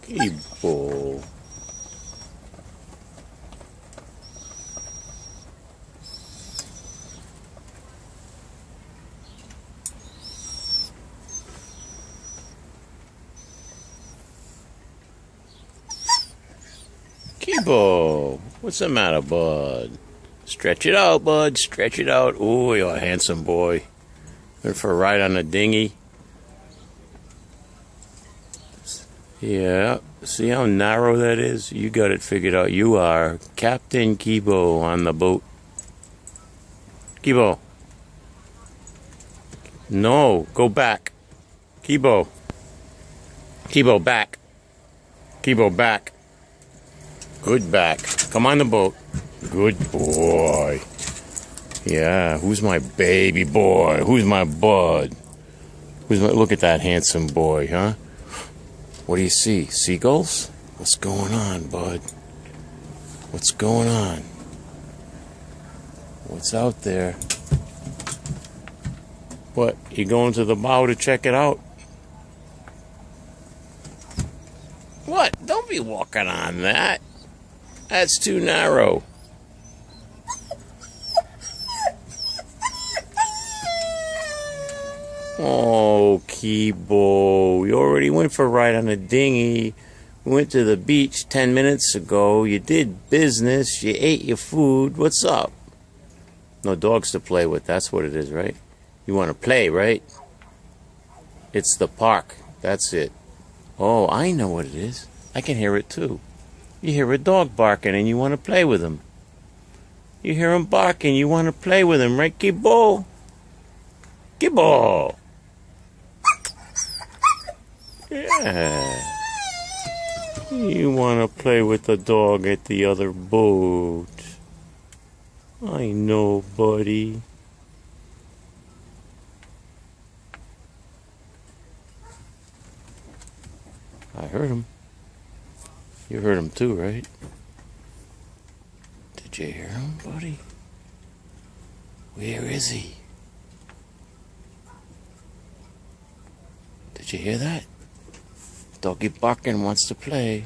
Kibo. Kibo, what's the matter, bud? Stretch it out, bud. Stretch it out. Ooh, you're a handsome boy. Went for a ride on a dinghy. Yeah, see how narrow that is? You got it figured out. You are Captain Kibo on the boat. Kibo. No, go back. Kibo. Kibo, back. Kibo, back. Good back. Come on the boat. Good boy. Yeah, who's my baby boy? Who's my bud? Look at that handsome boy, huh? What do you see? Seagulls? What's going on, bud? What's going on? What's out there? What? You going to the bow to check it out? What? Don't be walking on that. That's too narrow. Oh, Kibo, you already went for a ride on a dinghy. We went to the beach 10 minutes ago. You did business. You ate your food. What's up? No dogs to play with. That's what it is, right? You want to play, right? It's the park. That's it. Oh, I know what it is. I can hear it too. You hear a dog barking and you want to play with him. You hear him barking. You want to play with him, right, Kibo? Kibo! Yeah. You want to play with the dog at the other boat. I know, buddy. I heard him. You heard him too, right? Did you hear him, buddy? Where is he? Did you hear that? Doggy barking, wants to play.